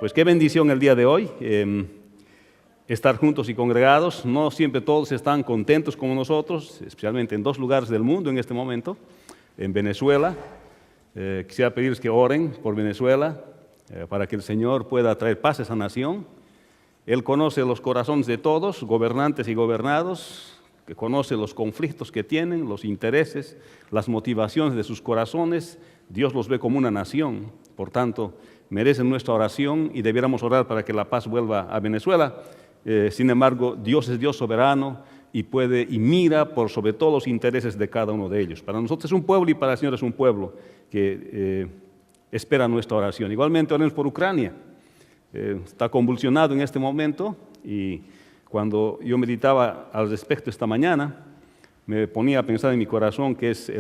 Pues qué bendición el día de hoy, estar juntos y congregados. No siempre todos están contentos como nosotros, especialmente en dos lugares del mundo en este momento. En Venezuela, quisiera pedirles que oren por Venezuela, para que el Señor pueda traer paz a esa nación. Él conoce los corazones de todos, gobernantes y gobernados, que conoce los conflictos que tienen, los intereses, las motivaciones de sus corazones. Dios los ve como una nación, por tanto, merecen nuestra oración y debiéramos orar para que la paz vuelva a Venezuela. Sin embargo, Dios es Dios soberano y mira por sobre todos los intereses de cada uno de ellos. Para nosotros es un pueblo y para el Señor es un pueblo que espera nuestra oración. Igualmente oremos por Ucrania. Está convulsionado en este momento y cuando yo meditaba al respecto esta mañana, me ponía a pensar en mi corazón que es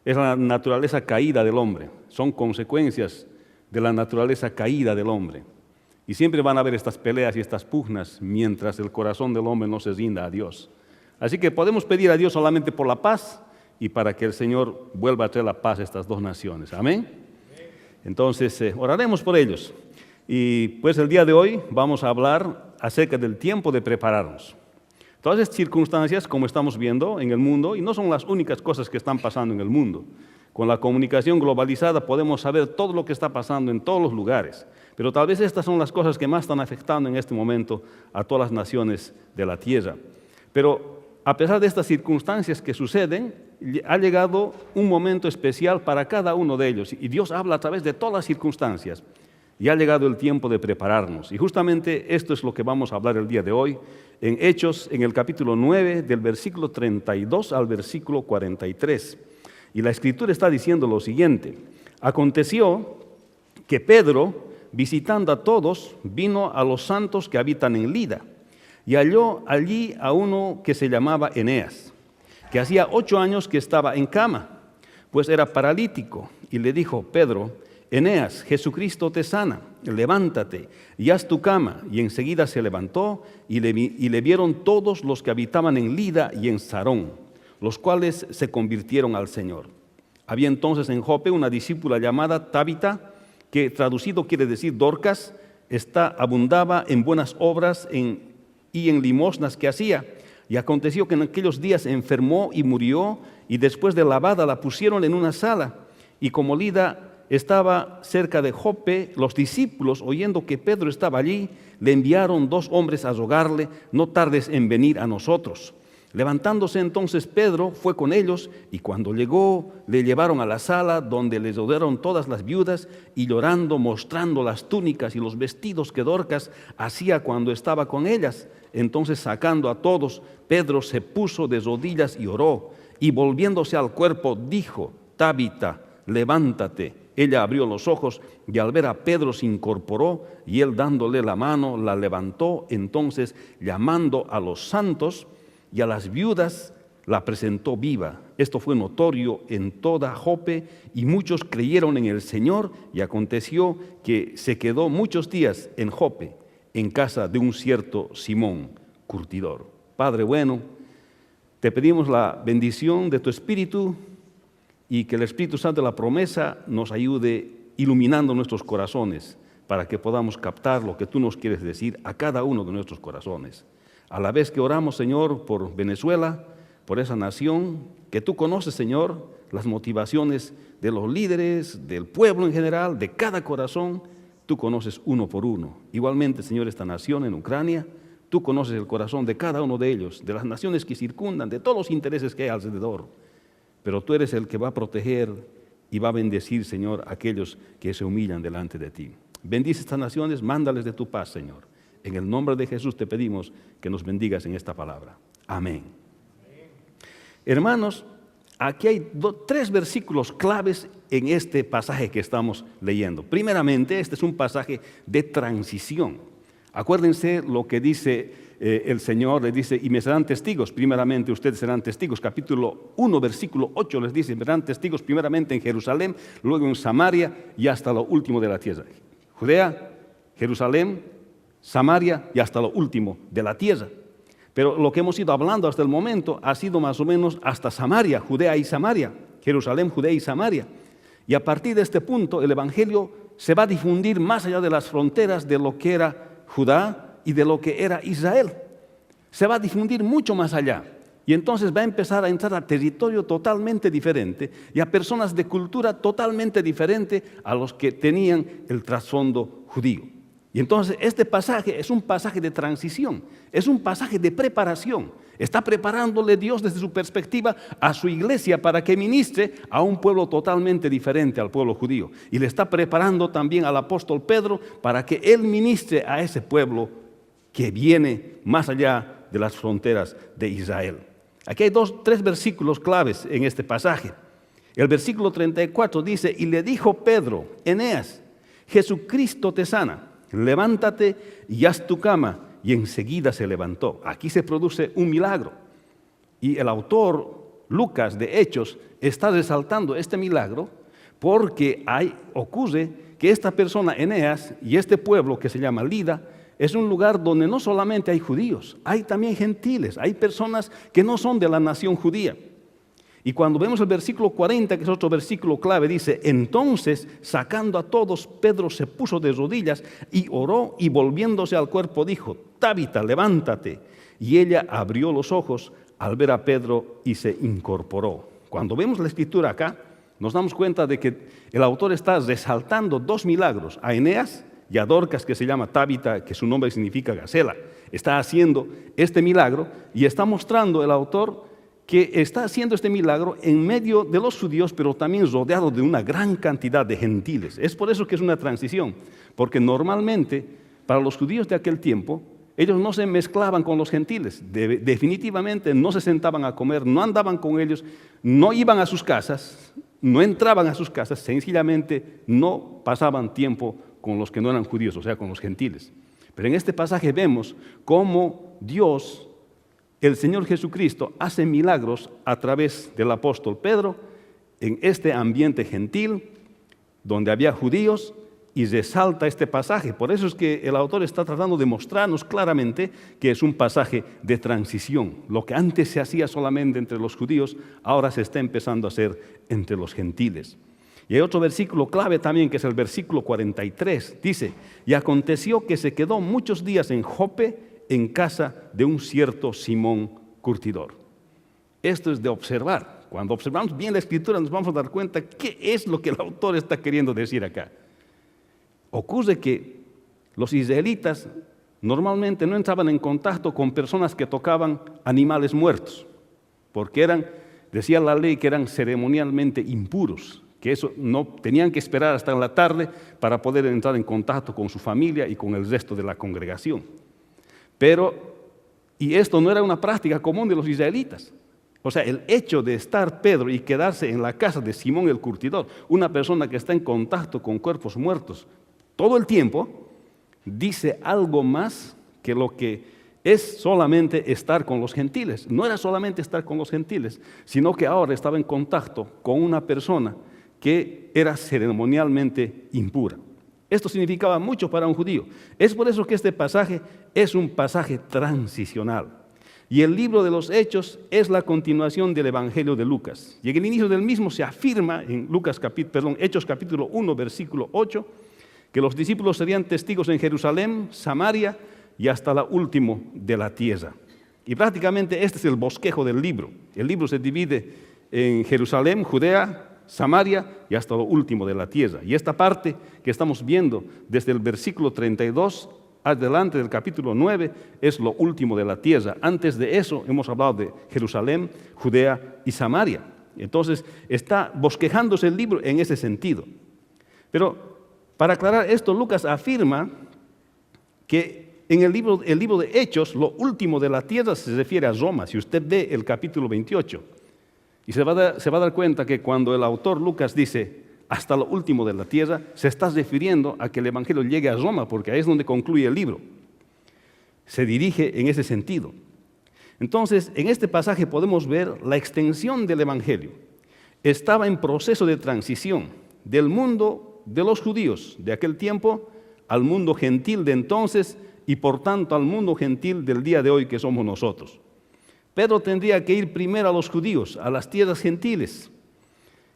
la naturaleza caída del hombre, son consecuencias de la naturaleza caída del hombre. Y siempre van a haber estas peleas y estas pugnas mientras el corazón del hombre no se rinda a Dios. Así que podemos pedir a Dios solamente por la paz y para que el Señor vuelva a traer la paz a estas dos naciones. Amén. Entonces, oraremos por ellos. Y pues el día de hoy vamos a hablar acerca del tiempo de prepararnos. Todas estas circunstancias, como estamos viendo en el mundo, y no son las únicas cosas que están pasando en el mundo. Con la comunicación globalizada podemos saber todo lo que está pasando en todos los lugares. Pero tal vez estas son las cosas que más están afectando en este momento a todas las naciones de la tierra. Pero a pesar de estas circunstancias que suceden, ha llegado un momento especial para cada uno de ellos. Y Dios habla a través de todas las circunstancias. Y ha llegado el tiempo de prepararnos. Y justamente esto es lo que vamos a hablar el día de hoy. En Hechos, en el capítulo 9, del versículo 32 al versículo 43. Y la Escritura está diciendo lo siguiente. Aconteció que Pedro, visitando a todos, vino a los santos que habitan en Lida. Y halló allí a uno que se llamaba Eneas, que hacía 8 años que estaba en cama, pues era paralítico. Y le dijo: Pedro, Eneas, Jesucristo te sana, levántate y haz tu cama. Y enseguida se levantó y le vieron todos los que habitaban en Lida y en Sarón, los cuales se convirtieron al Señor. Había entonces en Jope una discípula llamada Tabita, que traducido quiere decir Dorcas, abundaba en buenas obras y en limosnas que hacía. Y aconteció que en aquellos días enfermó y murió, y después de lavada la pusieron en una sala. Y como Lida estaba cerca de Jope, los discípulos, oyendo que Pedro estaba allí, le enviaron 2 hombres a rogarle: no tardes en venir a nosotros. Levantándose entonces Pedro fue con ellos, y cuando llegó le llevaron a la sala donde les rodearon todas las viudas, y llorando mostrando las túnicas y los vestidos que Dorcas hacía cuando estaba con ellas. Entonces, sacando a todos, Pedro se puso de rodillas y oró, y volviéndose al cuerpo dijo: Tabita, levántate. Ella abrió los ojos y al ver a Pedro se incorporó, y él dándole la mano la levantó. Entonces, llamando a los santos y a las viudas, la presentó viva. Esto fue notorio en toda Jope, y muchos creyeron en el Señor. Y aconteció que se quedó muchos días en Jope, en casa de un cierto Simón, curtidor. Padre bueno, te pedimos la bendición de tu Espíritu, y que el Espíritu Santo de la promesa nos ayude iluminando nuestros corazones para que podamos captar lo que tú nos quieres decir a cada uno de nuestros corazones. A la vez que oramos, Señor, por Venezuela, por esa nación que tú conoces, Señor, las motivaciones de los líderes, del pueblo en general, de cada corazón, tú conoces uno por uno. Igualmente, Señor, esta nación en Ucrania, tú conoces el corazón de cada uno de ellos, de las naciones que circundan, de todos los intereses que hay alrededor. Pero tú eres el que va a proteger y va a bendecir, Señor, a aquellos que se humillan delante de ti. Bendice estas naciones, mándales de tu paz, Señor. En el nombre de Jesús te pedimos que nos bendigas en esta palabra. Amén. Hermanos, aquí hay 3 versículos claves en este pasaje que estamos leyendo. Primeramente, este es un pasaje de transición. Acuérdense lo que dice el Señor, le dice: y me serán testigos. Primeramente ustedes serán testigos. Capítulo 1, versículo 8 les dice: serán testigos primeramente en Jerusalén, luego en Samaria y hasta lo último de la tierra. Judea, Jerusalén, Samaria y hasta lo último de la tierra. Pero lo que hemos ido hablando hasta el momento ha sido más o menos hasta Samaria, Judea y Samaria, Jerusalén, Judea y Samaria. Y a partir de este punto el Evangelio se va a difundir más allá de las fronteras de lo que era Judá y de lo que era Israel. Se va a difundir mucho más allá. Y entonces va a empezar a entrar a territorio totalmente diferente y a personas de cultura totalmente diferente a los que tenían el trasfondo judío. Y entonces este pasaje es un pasaje de transición, es un pasaje de preparación. Está preparándole Dios desde su perspectiva a su iglesia para que ministre a un pueblo totalmente diferente al pueblo judío. Y le está preparando también al apóstol Pedro para que él ministre a ese pueblo que viene más allá de las fronteras de Israel. Aquí hay tres versículos claves en este pasaje. El versículo 34 dice, y le dijo Pedro, Eneas, Jesucristo te sana, levántate y haz tu cama. Y enseguida se levantó. Aquí se produce un milagro. Y el autor Lucas de Hechos está resaltando este milagro porque ocurre que esta persona, Eneas, y este pueblo que se llama Lida, es un lugar donde no solamente hay judíos, hay también gentiles, hay personas que no son de la nación judía. Y cuando vemos el versículo 40, que es otro versículo clave, dice, entonces, sacando a todos, Pedro se puso de rodillas y oró, y volviéndose al cuerpo dijo, Tabita, levántate. Y ella abrió los ojos al ver a Pedro y se incorporó. Cuando vemos la escritura acá, nos damos cuenta de que el autor está resaltando dos milagros, a Eneas y a Dorcas, que se llama Tabita, que su nombre significa gacela. Está haciendo este milagro y está mostrando el autor que está haciendo este milagro en medio de los judíos, pero también rodeado de una gran cantidad de gentiles. Es por eso que es una transición, porque normalmente para los judíos de aquel tiempo, ellos no se mezclaban con los gentiles, definitivamente no se sentaban a comer, no andaban con ellos, no iban a sus casas, no entraban a sus casas, sencillamente no pasaban tiempo con los que no eran judíos, o sea, con los gentiles. Pero en este pasaje vemos cómo Dios, el Señor Jesucristo, hace milagros a través del apóstol Pedro en este ambiente gentil donde había judíos, y resalta este pasaje. Por eso es que el autor está tratando de mostrarnos claramente que es un pasaje de transición. Lo que antes se hacía solamente entre los judíos, ahora se está empezando a hacer entre los gentiles. Y hay otro versículo clave también, que es el versículo 43. Dice, y aconteció que se quedó muchos días en Jope, en casa de un cierto Simón curtidor. Esto es de observar. Cuando observamos bien la escritura nos vamos a dar cuenta qué es lo que el autor está queriendo decir acá. Ocurre que los israelitas normalmente no entraban en contacto con personas que tocaban animales muertos, porque decía la ley que eran ceremonialmente impuros, que eso no tenían que esperar hasta en la tarde para poder entrar en contacto con su familia y con el resto de la congregación. Y esto no era una práctica común de los israelitas. O sea, el hecho de estar Pedro y quedarse en la casa de Simón el curtidor, una persona que está en contacto con cuerpos muertos todo el tiempo, dice algo más que lo que es solamente estar con los gentiles. No era solamente estar con los gentiles, sino que ahora estaba en contacto con una persona que era ceremonialmente impura. Esto significaba mucho para un judío. Es por eso que este pasaje es un pasaje transicional. Y el libro de los Hechos es la continuación del Evangelio de Lucas. Y en el inicio del mismo se afirma en Hechos capítulo 1, versículo 8, que los discípulos serían testigos en Jerusalén, Samaria y hasta lo último de la tierra. Y prácticamente este es el bosquejo del libro. El libro se divide en Jerusalén, Judea, Samaria y hasta lo último de la tierra. Y esta parte que estamos viendo desde el versículo 32 adelante del capítulo 9 es lo último de la tierra. Antes de eso hemos hablado de Jerusalén, Judea y Samaria. Entonces está bosquejándose el libro en ese sentido. Pero para aclarar esto, Lucas afirma que en el libro de Hechos, lo último de la tierra se refiere a Roma. Si usted ve el capítulo 28, y se va a dar cuenta que cuando el autor Lucas dice hasta lo último de la tierra, se está refiriendo a que el Evangelio llegue a Roma, porque ahí es donde concluye el libro. Se dirige en ese sentido. Entonces, en este pasaje podemos ver la extensión del Evangelio. Estaba en proceso de transición del mundo de los judíos de aquel tiempo al mundo gentil de entonces y por tanto al mundo gentil del día de hoy que somos nosotros. Pedro tendría que ir primero a los judíos, a las tierras gentiles.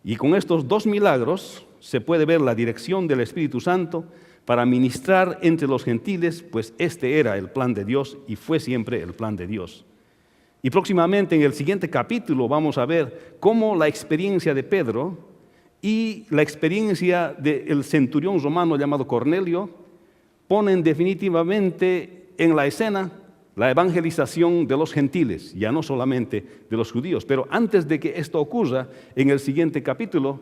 Y con estos dos milagros se puede ver la dirección del Espíritu Santo para ministrar entre los gentiles, pues este era el plan de Dios y fue siempre el plan de Dios. Y próximamente en el siguiente capítulo vamos a ver cómo la experiencia de Pedro y la experiencia del centurión romano llamado Cornelio ponen definitivamente en la escena la evangelización de los gentiles, ya no solamente de los judíos. Pero antes de que esto ocurra, en el siguiente capítulo,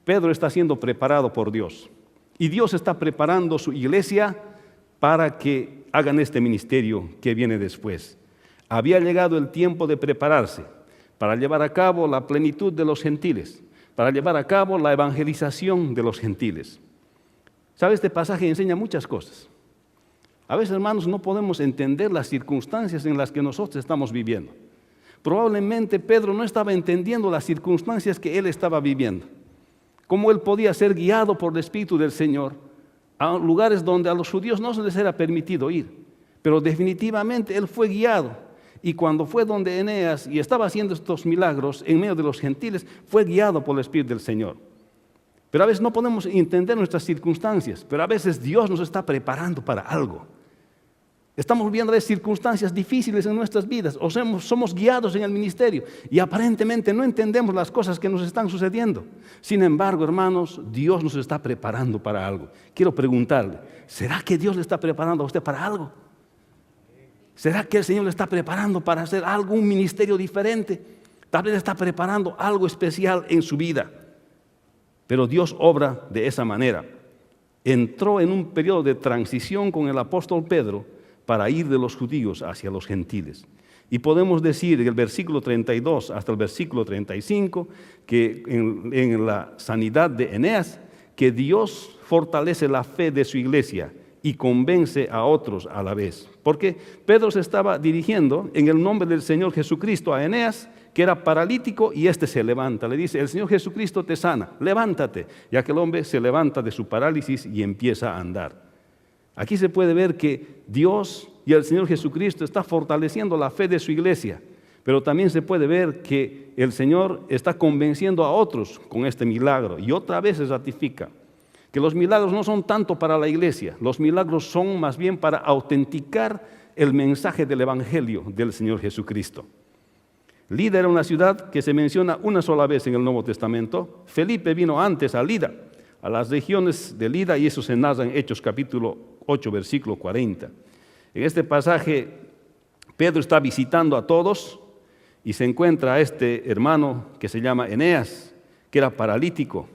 Pedro está siendo preparado por Dios. Y Dios está preparando su iglesia para que hagan este ministerio que viene después. Había llegado el tiempo de prepararse para llevar a cabo la plenitud de los gentiles, para llevar a cabo la evangelización de los gentiles. ¿Sabe? Este pasaje enseña muchas cosas. A veces, hermanos, no podemos entender las circunstancias en las que nosotros estamos viviendo. Probablemente Pedro no estaba entendiendo las circunstancias que él estaba viviendo. Cómo él podía ser guiado por el Espíritu del Señor a lugares donde a los judíos no se les era permitido ir. Pero definitivamente él fue guiado. Y cuando fue donde Eneas y estaba haciendo estos milagros en medio de los gentiles, fue guiado por el Espíritu del Señor. Pero a veces no podemos entender nuestras circunstancias, pero a veces Dios nos está preparando para algo. Estamos viviendo circunstancias difíciles en nuestras vidas, o somos guiados en el ministerio y aparentemente no entendemos las cosas que nos están sucediendo. Sin embargo, hermanos, Dios nos está preparando para algo. Quiero preguntarle, ¿será que Dios le está preparando a usted para algo? ¿Será que el Señor le está preparando para hacer algo, un ministerio diferente? Tal vez le está preparando algo especial en su vida. Pero Dios obra de esa manera. Entró en un periodo de transición con el apóstol Pedro para ir de los judíos hacia los gentiles. Y podemos decir en el versículo 32 hasta el versículo 35 que en la sanidad de Eneas, que Dios fortalece la fe de su iglesia y convence a otros a la vez. Porque Pedro se estaba dirigiendo en el nombre del Señor Jesucristo a Eneas, que era paralítico, y este se levanta. Le dice, el Señor Jesucristo te sana, levántate. Y aquel hombre se levanta de su parálisis y empieza a andar. Aquí se puede ver que Dios y el Señor Jesucristo está fortaleciendo la fe de su iglesia, pero también se puede ver que el Señor está convenciendo a otros con este milagro. Y otra vez se ratifica que los milagros no son tanto para la iglesia, los milagros son más bien para autenticar el mensaje del Evangelio del Señor Jesucristo. Lida era una ciudad que se menciona una sola vez en el Nuevo Testamento. Felipe vino antes a Lida, a las regiones de Lida, y eso se narra en Hechos capítulo 8, versículo 40. En este pasaje, Pedro está visitando a todos y se encuentra a este hermano que se llama Eneas, que era paralítico.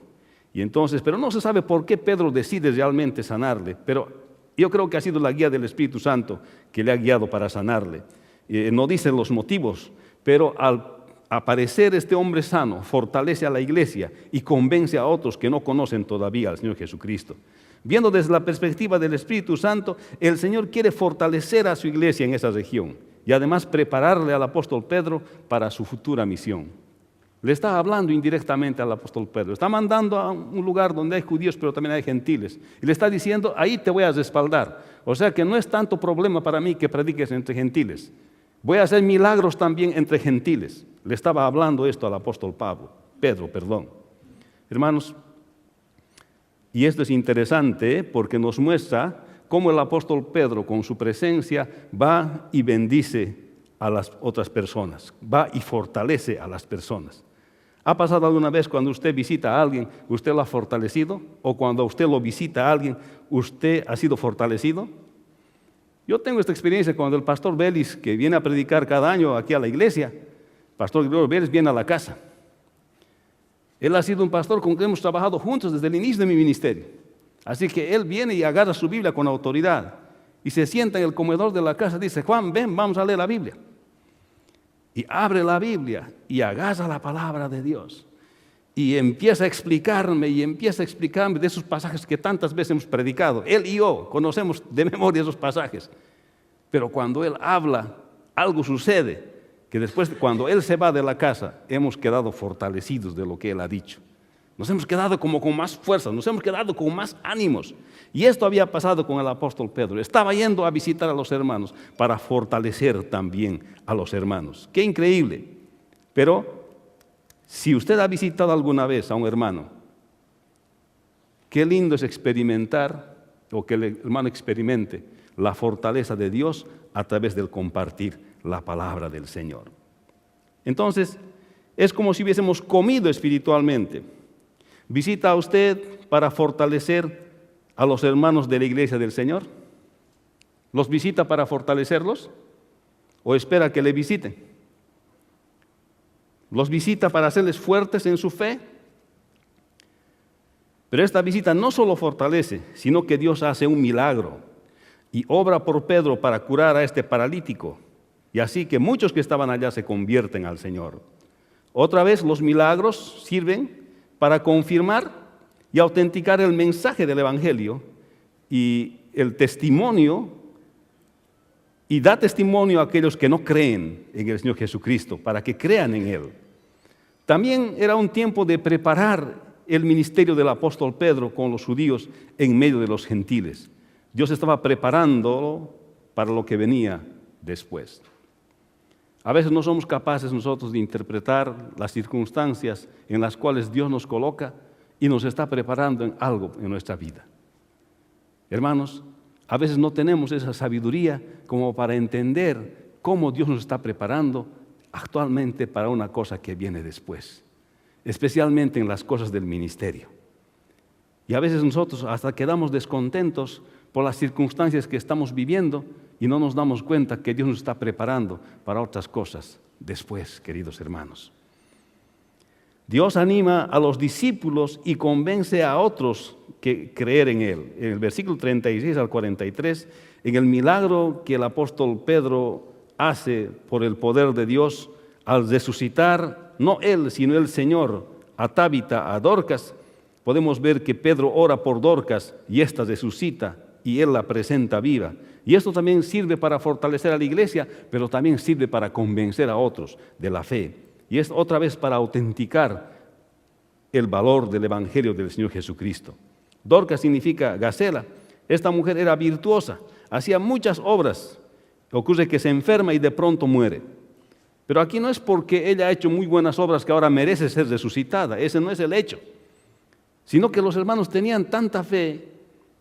Y entonces, pero no se sabe por qué Pedro decide realmente sanarle, pero yo creo que ha sido la guía del Espíritu Santo que le ha guiado para sanarle. No dicen los motivos, pero al aparecer este hombre sano, fortalece a la iglesia y convence a otros que no conocen todavía al Señor Jesucristo. Viendo desde la perspectiva del Espíritu Santo, el Señor quiere fortalecer a su iglesia en esa región y además prepararle al apóstol Pedro para su futura misión. Le está hablando indirectamente al apóstol Pedro, está mandando a un lugar donde hay judíos pero también hay gentiles y le está diciendo, ahí te voy a respaldar. O sea que no es tanto problema para mí que prediques entre gentiles, voy a hacer milagros también entre gentiles. Le estaba hablando esto al apóstol Pedro. Hermanos, y esto es interesante porque nos muestra cómo el apóstol Pedro con su presencia va y bendice a las otras personas, va y fortalece a las personas. ¿Ha pasado alguna vez cuando usted visita a alguien, usted lo ha fortalecido? ¿O cuando usted lo visita a alguien, usted ha sido fortalecido? Yo tengo esta experiencia cuando el pastor Vélez, que viene a predicar cada año aquí a la iglesia, pastor Gregorio Vélez viene a la casa. Él ha sido un pastor con quien hemos trabajado juntos desde el inicio de mi ministerio. Así que él viene y agarra su Biblia con autoridad y se sienta en el comedor de la casa y dice, Juan, ven, vamos a leer la Biblia. Y abre la Biblia y agarra la palabra de Dios. Y empieza a explicarme de esos pasajes que tantas veces hemos predicado. Él y yo conocemos de memoria esos pasajes. Pero cuando él habla, algo sucede. Que después, cuando él se va de la casa, hemos quedado fortalecidos de lo que él ha dicho. Nos hemos quedado como con más fuerza, nos hemos quedado con más ánimos. Y esto había pasado con el apóstol Pedro. Estaba yendo a visitar a los hermanos para fortalecer también a los hermanos. ¡Qué increíble! Pero Si usted ha visitado alguna vez a un hermano, qué lindo es experimentar, o que el hermano experimente la fortaleza de Dios a través del compartir la palabra del Señor. Entonces, es como si hubiésemos comido espiritualmente. ¿Visita a usted para fortalecer a los hermanos de la iglesia del Señor? ¿Los visita para fortalecerlos? ¿O espera que le visiten? ¿Los visita para hacerles fuertes en su fe? Pero esta visita no solo fortalece, sino que Dios hace un milagro y obra por Pedro para curar a este paralítico. Y así que muchos que estaban allá se convierten al Señor. Otra vez los milagros sirven para confirmar y autenticar el mensaje del Evangelio y el testimonio, y da testimonio a aquellos que no creen en el Señor Jesucristo, para que crean en Él. También era un tiempo de preparar el ministerio del apóstol Pedro con los judíos en medio de los gentiles. Dios estaba preparándolo para lo que venía después. A veces no somos capaces nosotros de interpretar las circunstancias en las cuales Dios nos coloca y nos está preparando en algo en nuestra vida. Hermanos, a veces no tenemos esa sabiduría como para entender cómo Dios nos está preparando actualmente para una cosa que viene después, especialmente en las cosas del ministerio. Y a veces nosotros hasta quedamos descontentos por las circunstancias que estamos viviendo y no nos damos cuenta que Dios nos está preparando para otras cosas después, queridos hermanos. Dios anima a los discípulos y convence a otros que creer en Él. En el versículo 36 al 43, en el milagro que el apóstol Pedro hace por el poder de Dios al resucitar, no él, sino el Señor, a Tabita, a Dorcas, podemos ver que Pedro ora por Dorcas y ésta resucita y él la presenta viva. Y esto también sirve para fortalecer a la iglesia, pero también sirve para convencer a otros de la fe. Y es otra vez para autenticar el valor del Evangelio del Señor Jesucristo. Dorcas significa gacela. Esta mujer era virtuosa, hacía muchas obras. Ocurre que se enferma y de pronto muere. Pero aquí no es porque ella ha hecho muy buenas obras que ahora merece ser resucitada. Ese no es el hecho. Sino que los hermanos tenían tanta fe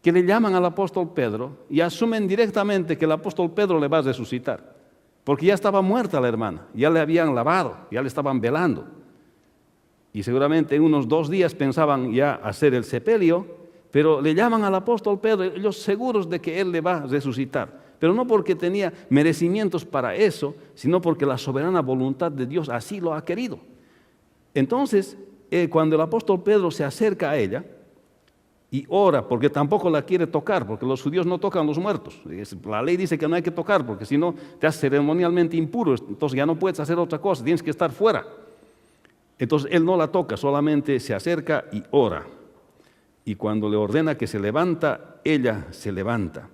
que le llaman al apóstol Pedro y asumen directamente que el apóstol Pedro le va a resucitar. Porque ya estaba muerta la hermana, ya le habían lavado, ya le estaban velando. Y seguramente en unos 2 días pensaban ya hacer el sepelio, pero le llaman al apóstol Pedro, ellos seguros de que él le va a resucitar. Pero no porque tenía merecimientos para eso, sino porque la soberana voluntad de Dios así lo ha querido. Entonces, cuando el apóstol Pedro se acerca a ella y ora, porque tampoco la quiere tocar, porque los judíos no tocan a los muertos. La ley dice que no hay que tocar, porque si no te hace ceremonialmente impuro, entonces ya no puedes hacer otra cosa, tienes que estar fuera. Entonces él no la toca, solamente se acerca y ora. Y cuando le ordena que se levanta, ella se levanta.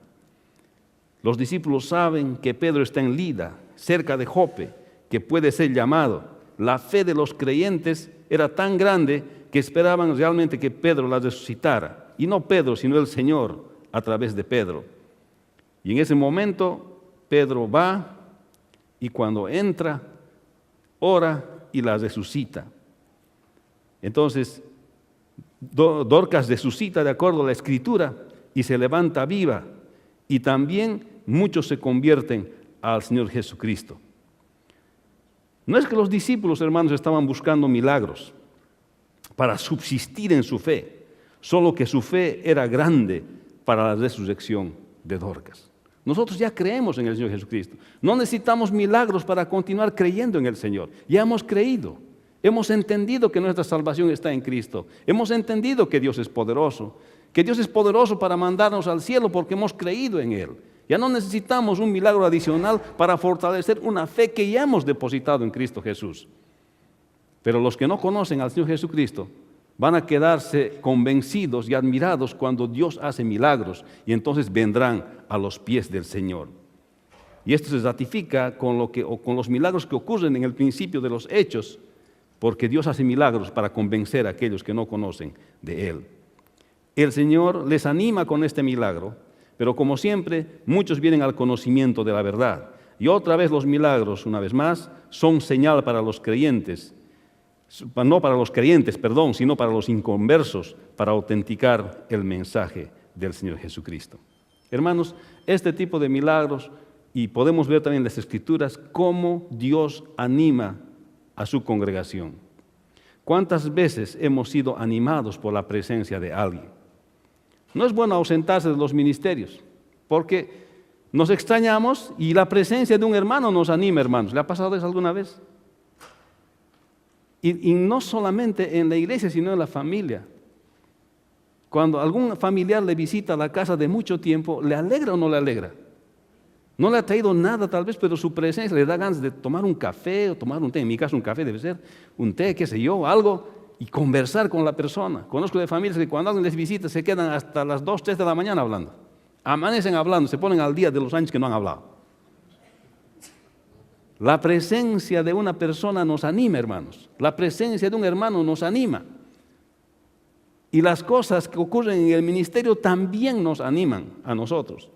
Los discípulos saben que Pedro está en Lida, cerca de Jope, que puede ser llamado. La fe de los creyentes era tan grande que esperaban realmente que Pedro la resucitara. Y no Pedro, sino el Señor a través de Pedro. Y en ese momento Pedro va y cuando entra, ora y la resucita. Entonces, Dorcas resucita de acuerdo a la Escritura y se levanta viva. Y también muchos se convierten al Señor Jesucristo. No es que los discípulos, hermanos, estaban buscando milagros para subsistir en su fe, solo que su fe era grande para la resurrección de Dorcas. Nosotros ya creemos en el Señor Jesucristo. No necesitamos milagros para continuar creyendo en el Señor. Ya hemos creído. Hemos entendido que nuestra salvación está en Cristo. Hemos entendido que Dios es poderoso. Que Dios es poderoso para mandarnos al cielo porque hemos creído en Él. Ya no necesitamos un milagro adicional para fortalecer una fe que ya hemos depositado en Cristo Jesús. Pero los que no conocen al Señor Jesucristo van a quedarse convencidos y admirados cuando Dios hace milagros y entonces vendrán a los pies del Señor. Y esto se ratifica con los milagros que ocurren en el principio de los hechos, porque Dios hace milagros para convencer a aquellos que no conocen de Él. El Señor les anima con este milagro, pero como siempre, muchos vienen al conocimiento de la verdad. Y otra vez los milagros, una vez más, son señal para los creyentes. no para los creyentes, perdón, sino para los inconversos, para autenticar el mensaje del Señor Jesucristo. Hermanos, este tipo de milagros, y podemos ver también en las Escrituras cómo Dios anima a su congregación. ¿Cuántas veces hemos sido animados por la presencia de alguien? No es bueno ausentarse de los ministerios, porque nos extrañamos y la presencia de un hermano nos anima, hermanos. ¿Le ha pasado eso alguna vez? Y no solamente en la iglesia, sino en la familia. Cuando algún familiar le visita a la casa de mucho tiempo, ¿le alegra o no le alegra? No le ha traído nada tal vez, pero su presencia le da ganas de tomar un café o tomar un té. En mi caso un café debe ser, un té, qué sé yo, algo, y conversar con la persona. Conozco de familias que cuando alguien les visita se quedan hasta las 2, 3 de la mañana hablando. Amanecen hablando, se ponen al día de los años que no han hablado. La presencia de una persona nos anima, hermanos. La presencia de un hermano nos anima. Y las cosas que ocurren en el ministerio también nos animan a nosotros.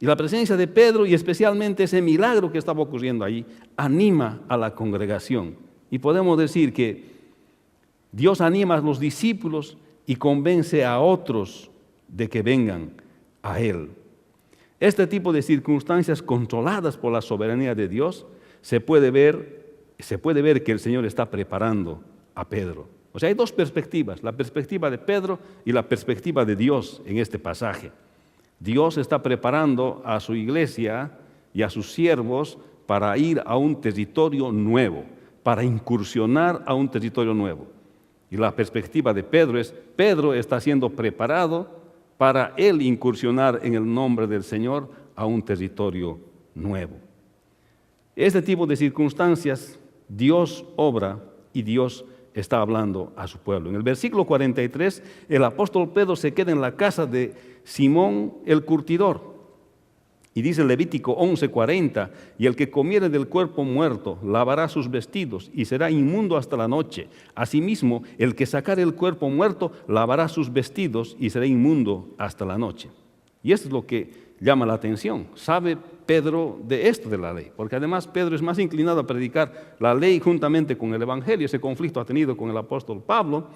Y la presencia de Pedro, y especialmente ese milagro que estaba ocurriendo allí, anima a la congregación. Y podemos decir que Dios anima a los discípulos y convence a otros de que vengan a Él. Este tipo de circunstancias controladas por la soberanía de Dios, se puede ver que el Señor está preparando a Pedro. O sea, hay dos perspectivas, la perspectiva de Pedro y la perspectiva de Dios en este pasaje. Dios está preparando a su iglesia y a sus siervos para ir a un territorio nuevo, para incursionar a un territorio nuevo. Y la perspectiva de Pedro es, Pedro está siendo preparado para él incursionar en el nombre del Señor a un territorio nuevo. Este tipo de circunstancias, Dios obra y Dios está hablando a su pueblo. En el versículo 43, el apóstol Pedro se queda en la casa de Simón el curtidor. Y dice Levítico 11:40, y el que comiere del cuerpo muerto lavará sus vestidos y será inmundo hasta la noche. Asimismo, el que sacare el cuerpo muerto lavará sus vestidos y será inmundo hasta la noche. Y esto es lo que llama la atención. Sabe Pedro de esto de la ley, porque además Pedro es más inclinado a predicar la ley juntamente con el evangelio. Ese conflicto ha tenido con el apóstol Pablo.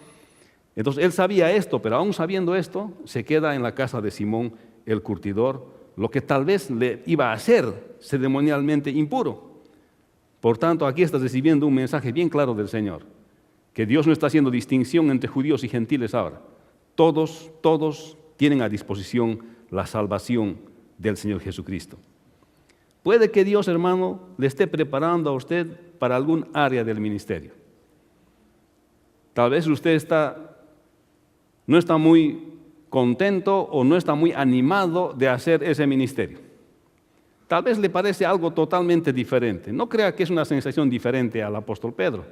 Entonces él sabía esto, pero aún sabiendo esto, se queda en la casa de Simón el curtidor, lo que tal vez le iba a hacer ceremonialmente impuro. Por tanto, aquí estás recibiendo un mensaje bien claro del Señor, que Dios no está haciendo distinción entre judíos y gentiles ahora. Todos tienen a disposición la salvación del Señor Jesucristo. Puede que Dios, hermano, le esté preparando a usted para algún área del ministerio. Tal vez usted no está muy contento o no está muy animado de hacer ese ministerio. Tal vez le parece algo totalmente diferente. No crea que es una sensación diferente al apóstol Pedro.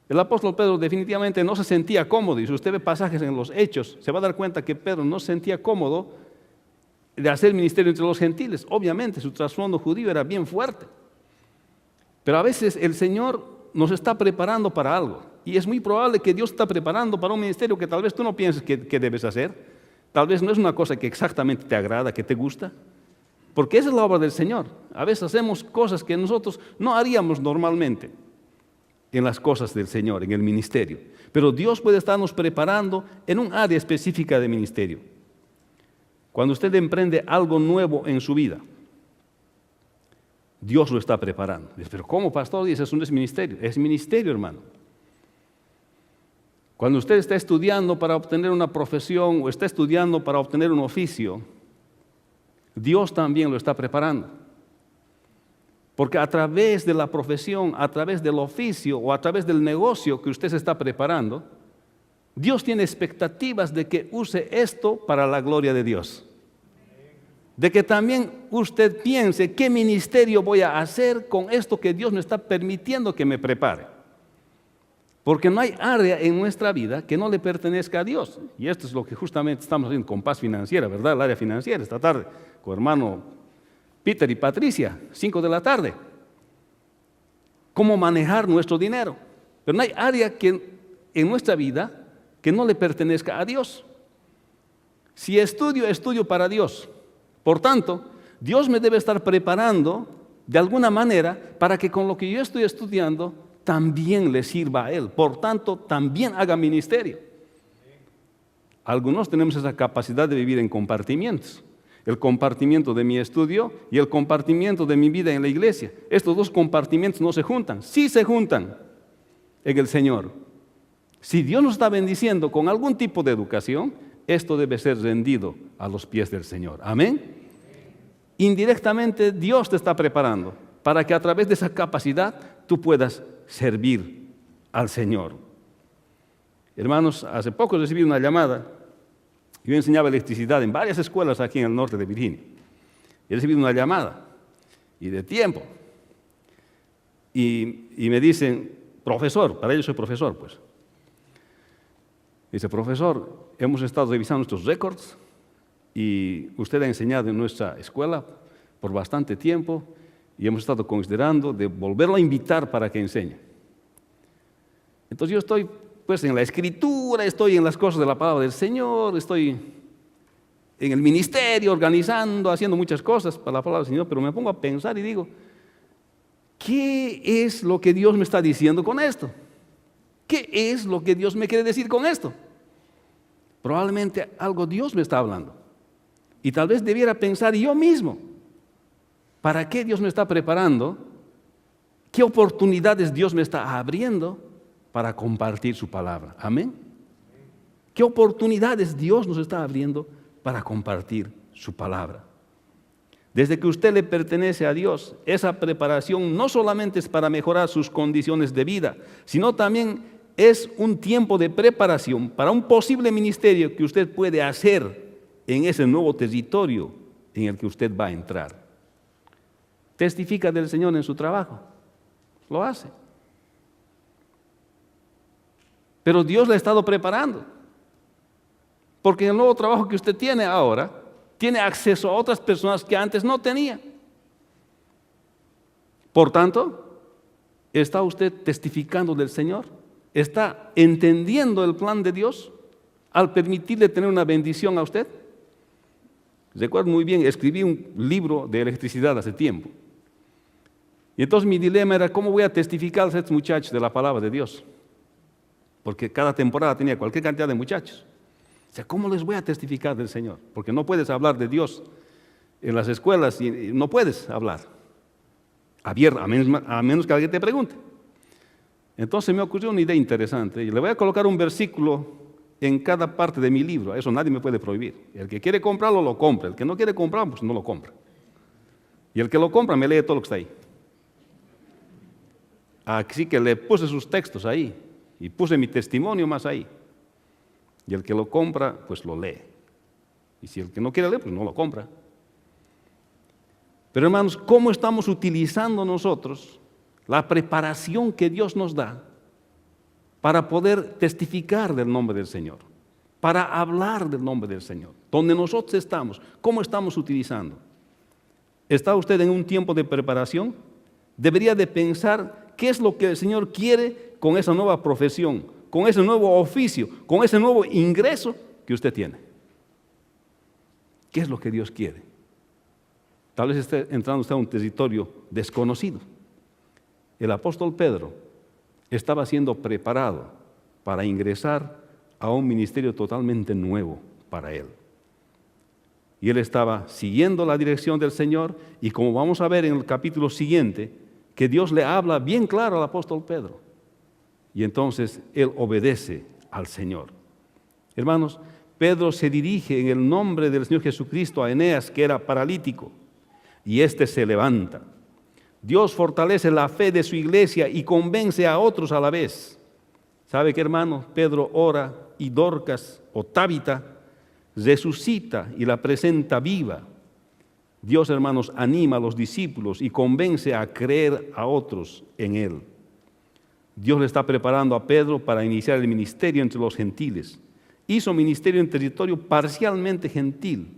El apóstol Pedro definitivamente no se sentía cómodo, y si usted ve pasajes en los Hechos, se va a dar cuenta que Pedro no se sentía cómodo de hacer ministerio entre los gentiles. Obviamente su trasfondo judío era bien fuerte. Pero a veces el Señor nos está preparando para algo. Y es muy probable que Dios está preparando para un ministerio que tal vez tú no pienses que debes hacer. Tal vez no es una cosa que exactamente te agrada, que te gusta. Porque esa es la obra del Señor. A veces hacemos cosas que nosotros no haríamos normalmente en las cosas del Señor, en el ministerio. Pero Dios puede estarnos preparando en un área específica de ministerio. Cuando usted emprende algo nuevo en su vida, Dios lo está preparando. Dice, pero ¿cómo, pastor? Dice, eso no es ministerio. Es ministerio, hermano. Cuando usted está estudiando para obtener una profesión o está estudiando para obtener un oficio, Dios también lo está preparando. Porque a través de la profesión, a través del oficio o a través del negocio que usted se está preparando, Dios tiene expectativas de que use esto para la gloria de Dios. De que también usted piense, ¿qué ministerio voy a hacer con esto que Dios me está permitiendo que me prepare? Porque no hay área en nuestra vida que no le pertenezca a Dios. Y esto es lo que justamente estamos haciendo con Paz Financiera, ¿verdad? El área financiera, esta tarde, con hermano Peter y Patricia, 5 de la tarde. Cómo manejar nuestro dinero. Pero no hay área en nuestra vida que no le pertenezca a Dios. Si estudio para Dios. Por tanto, Dios me debe estar preparando de alguna manera para que con lo que yo estoy estudiando también le sirva a Él. Por tanto, también haga ministerio. Algunos tenemos esa capacidad de vivir en compartimientos. El compartimiento de mi estudio y el compartimiento de mi vida en la iglesia. Estos dos compartimentos no se juntan. Sí se juntan en el Señor. Si Dios nos está bendiciendo con algún tipo de educación, esto debe ser rendido a los pies del Señor. Amén. Indirectamente Dios te está preparando para que a través de esa capacidad tú puedas servir al Señor. Hermanos, hace poco recibí una llamada. Yo enseñaba electricidad en varias escuelas aquí en el norte de Virginia. He recibido una llamada y de tiempo. Y me dicen, profesor, para ellos soy profesor, pues. Dice, profesor, hemos estado revisando nuestros récords y usted ha enseñado en nuestra escuela por bastante tiempo y hemos estado considerando de volverlo a invitar para que enseñe. Entonces yo estoy pues en la escritura, estoy en las cosas de la palabra del Señor, estoy en el ministerio organizando, haciendo muchas cosas para la palabra del Señor, pero me pongo a pensar y digo, ¿qué es lo que Dios me está diciendo con esto? ¿Qué es lo que Dios me quiere decir con esto? Probablemente algo Dios me está hablando. Y tal vez debiera pensar yo mismo, ¿para qué Dios me está preparando? ¿Qué oportunidades Dios me está abriendo para compartir su palabra? Amén. ¿Qué oportunidades Dios nos está abriendo para compartir su palabra? Desde que usted le pertenece a Dios, esa preparación no solamente es para mejorar sus condiciones de vida, sino también es un tiempo de preparación para un posible ministerio que usted puede hacer en ese nuevo territorio en el que usted va a entrar. Testifica del Señor en su trabajo, lo hace. Pero Dios le ha estado preparando, porque en el nuevo trabajo que usted tiene ahora, tiene acceso a otras personas que antes no tenía. Por tanto, ¿está usted testificando del Señor? ¿Está entendiendo el plan de Dios al permitirle tener una bendición a usted? Recuerdo muy bien, escribí un libro de electricidad hace tiempo. Y entonces mi dilema era, ¿cómo voy a testificar a estos muchachos de la palabra de Dios? Porque cada temporada tenía cualquier cantidad de muchachos. O sea, ¿cómo les voy a testificar del Señor? Porque no puedes hablar de Dios en las escuelas y no puedes hablar abierto, a menos que alguien te pregunte. Entonces me ocurrió una idea interesante y le voy a colocar un versículo en cada parte de mi libro. Eso nadie me puede prohibir. El que quiere comprarlo, lo compra. El que no quiere comprarlo, pues no lo compra. Y el que lo compra me lee todo lo que está ahí. Así que le puse sus textos ahí y puse mi testimonio más ahí. Y el que lo compra, pues lo lee. Y si el que no quiere leer, pues no lo compra. Pero hermanos, ¿cómo estamos utilizando nosotros la preparación que Dios nos da para poder testificar del nombre del Señor? Para hablar del nombre del Señor. Donde nosotros estamos, ¿cómo estamos utilizando? ¿Está usted en un tiempo de preparación? Debería de pensar qué es lo que el Señor quiere con esa nueva profesión, con ese nuevo oficio, con ese nuevo ingreso que usted tiene. ¿Qué es lo que Dios quiere? Tal vez esté entrando usted a un territorio desconocido. El apóstol Pedro estaba siendo preparado para ingresar a un ministerio totalmente nuevo para él. Y él estaba siguiendo la dirección del Señor y como vamos a ver en el capítulo siguiente, que Dios le habla bien claro al apóstol Pedro. Y entonces él obedece al Señor. Hermanos, Pedro se dirige en el nombre del Señor Jesucristo a Eneas, que era paralítico, y éste se levanta. Dios fortalece la fe de su iglesia y convence a otros a la vez. ¿Sabe qué, hermano? Pedro ora y Dorcas o Tabita resucita y la presenta viva. Dios, hermanos, anima a los discípulos y convence a creer a otros en él. Dios le está preparando a Pedro para iniciar el ministerio entre los gentiles. Hizo ministerio en territorio parcialmente gentil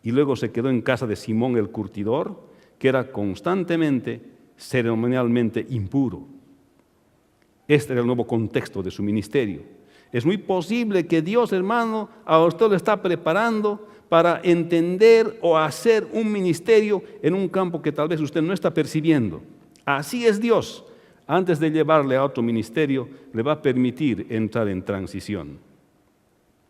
y luego se quedó en casa de Simón el curtidor, que era constantemente, ceremonialmente impuro. Este era el nuevo contexto de su ministerio. Es muy posible que Dios, hermano, a usted lo está preparando para entender o hacer un ministerio en un campo que tal vez usted no está percibiendo. Así es Dios. antes de llevarle a otro ministerio, le va a permitir entrar en transición.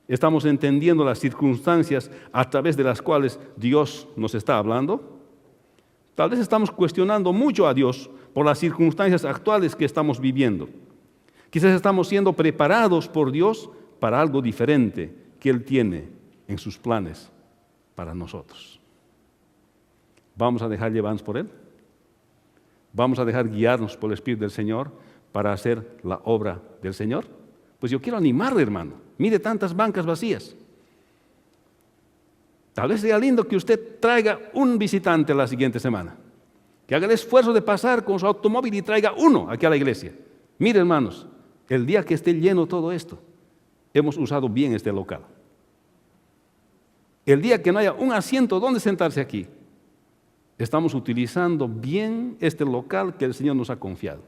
¿Estamos entendiendo las circunstancias a través de las cuales Dios nos está hablando? Tal vez estamos cuestionando mucho a Dios por las circunstancias actuales que estamos viviendo. Quizás estamos siendo preparados por Dios para algo diferente que Él tiene en sus planes para nosotros. ¿Vamos a dejar llevarnos por Él? ¿Vamos a dejar guiarnos por el Espíritu del Señor para hacer la obra del Señor? Pues yo quiero animarle, hermano. Mire tantas bancas vacías. Tal vez sea lindo que usted traiga un visitante la siguiente semana. Que haga el esfuerzo de pasar con su automóvil y traiga uno aquí a la iglesia. Mire, hermanos, el día que esté lleno todo esto, hemos usado bien este local. El día que no haya un asiento donde sentarse aquí, estamos utilizando bien este local que el Señor nos ha confiado.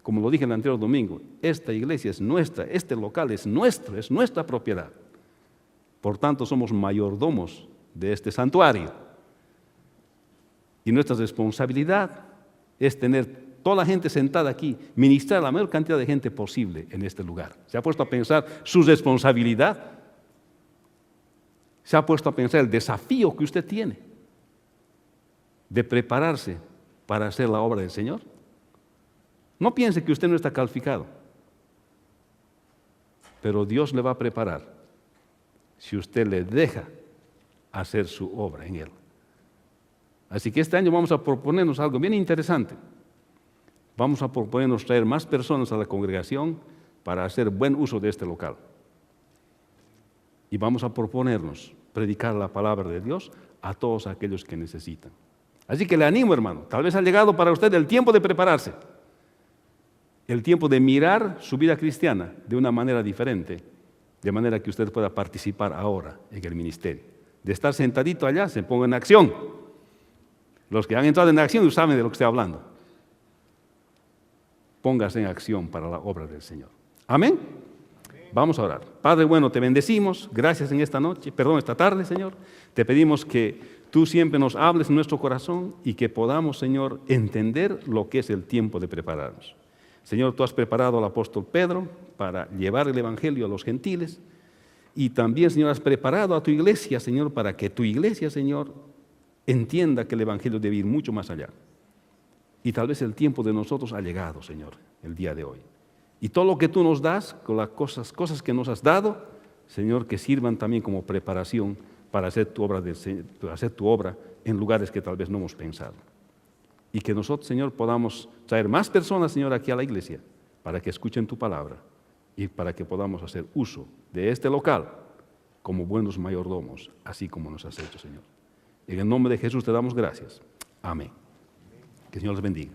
Como lo dije el anterior domingo, esta iglesia es nuestra, este local es nuestro, es nuestra propiedad. Por tanto, somos mayordomos de este santuario. Y nuestra responsabilidad es tener toda la gente sentada aquí, ministrar a la mayor cantidad de gente posible en este lugar. ¿Se ha puesto a pensar su responsabilidad? ¿Se ha puesto a pensar el desafío que usted tiene de prepararse para hacer la obra del Señor? No piense que usted no está calificado, pero Dios le va a preparar si usted le deja hacer su obra en Él. Así que este año vamos a proponernos algo bien interesante. Vamos a proponernos traer más personas a la congregación para hacer buen uso de este local. Y vamos a proponernos predicar la palabra de Dios a todos aquellos que necesitan. Así que le animo, hermano. Tal vez ha llegado para usted el tiempo de prepararse. El tiempo de mirar su vida cristiana de una manera diferente, de manera que usted pueda participar ahora en el ministerio. De estar sentadito allá, se ponga en acción. Los que han entrado en acción saben de lo que estoy hablando. Póngase en acción para la obra del Señor. Amén. Vamos a orar. Padre bueno, te bendecimos. Gracias en esta tarde, Señor. Te pedimos que tú siempre nos hables en nuestro corazón y que podamos, Señor, entender lo que es el tiempo de prepararnos. Señor, tú has preparado al apóstol Pedro para llevar el evangelio a los gentiles y también, Señor, has preparado a tu iglesia, Señor, para que tu iglesia, Señor, entienda que el evangelio debe ir mucho más allá. Y tal vez el tiempo de nosotros ha llegado, Señor, el día de hoy. Y todo lo que tú nos das, con las cosas que nos has dado, Señor, que sirvan también como preparación para hacer tu obra en lugares que tal vez no hemos pensado. Y que nosotros, Señor, podamos traer más personas, Señor, aquí a la iglesia para que escuchen tu palabra y para que podamos hacer uso de este local como buenos mayordomos, así como nos has hecho, Señor. En el nombre de Jesús te damos gracias. Amén. Que el Señor les bendiga.